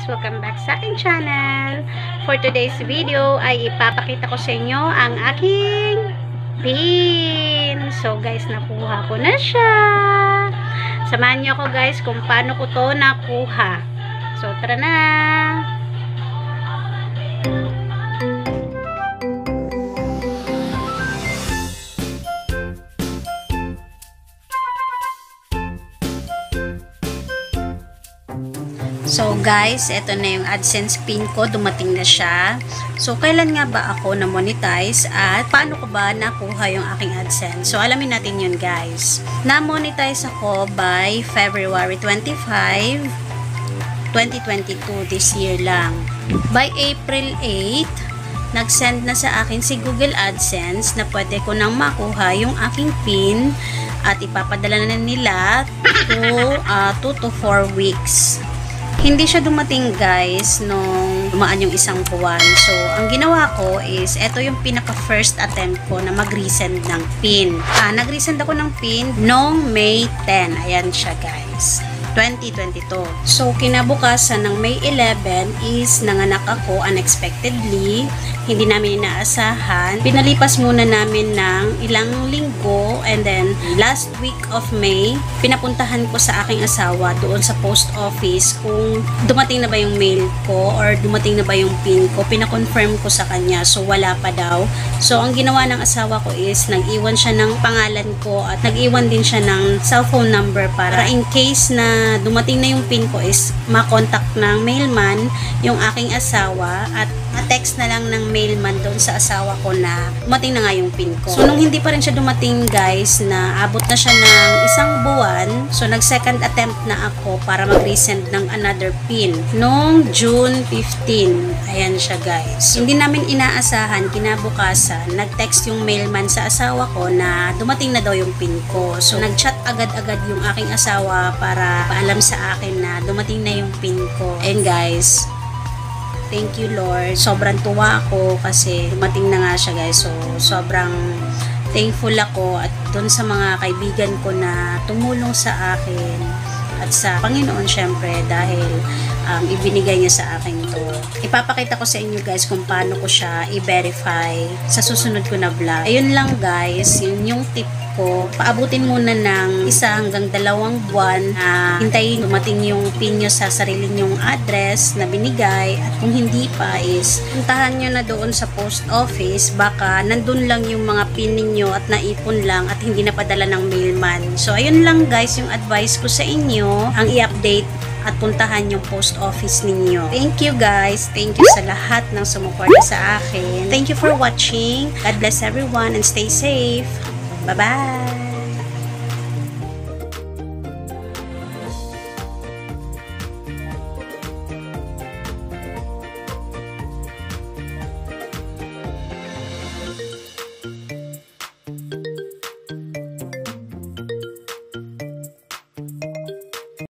Welcome back sa aking channel. For today's video ay ipapakita ko sa inyo ang aking pin. So guys, nakuha ko na siya. Samahan niyo ako guys kung paano ko to nakuha. So tara na. So guys, ito na yung AdSense pin ko, dumating na siya. So kailan nga ba ako na-monetize at paano ko ba nakuha yung aking AdSense? So alamin natin yun guys. Na-monetize ako by February 25, 2022, this year lang. By April 8, nag-send na sa akin si Google AdSense na pwede ko nang makuha yung aking pin at ipapadala na nila to 2 to 4 weeks. Hindi siya dumating guys nung dumaan yung isang buwan. So, ang ginawa ko is, ito yung pinaka first attempt ko na mag-resend ng pin. Nag-resend ako ng pin noong May 10. Ayan siya guys. 2022. So, kinabukasan ng May 11 is nanganak ako unexpectedly. Hindi namin inaasahan. Pinalipas muna namin ng ilang linggo and then last week of May, pinapuntahan ko sa aking asawa doon sa post office kung dumating na ba yung mail ko or dumating na ba yung pin ko. Pinakonfirm ko sa kanya. So, wala pa daw. So, ang ginawa ng asawa ko is nag-iwan siya ng pangalan ko at nag-iwan din siya ng cellphone number para in case na dumating na yung pin ko is makontak ng mailman yung aking asawa at text na lang ng mailman doon sa asawa ko na dumating na nga yung pin ko. So, nung hindi pa rin siya dumating guys, na abot na siya ng isang buwan, so nag-second attempt na ako para mag-resend ng another pin. Noong June 15, ayan siya guys. Hindi namin inaasahan, kinabukasan, nag-text yung mailman sa asawa ko na dumating na daw yung pin ko. So, nag-chat agad-agad yung aking asawa para paalam sa akin na dumating na yung pin ko. And guys, thank you Lord. Sobrang tuwa ako kasi dumating na nga siya guys. So, sobrang thankful ako at doon sa mga kaibigan ko na tumulong sa akin at sa Panginoon syempre dahil ibinigay niya sa akin to. Ipapakita ko sa inyo guys kung paano ko siya i-verify sa susunod ko na vlog. Ayun lang guys, yun yung tip ko. Paabutin muna ng 1 hanggang 2 buwan na hintayin dumating yung pin nyo sa sarili nyong address na binigay at kung hindi pa is puntahan nyo na doon sa post office, baka nandun lang yung mga pin ninyo at naipon lang at hindi napadala ng mailman. So ayun lang guys yung advice ko sa inyo, ang i-update at puntahan yung post office ninyo. Thank you guys. Thank you sa lahat ng sumuporta sa akin. Thank you for watching. God bless everyone and stay safe. Bye-bye!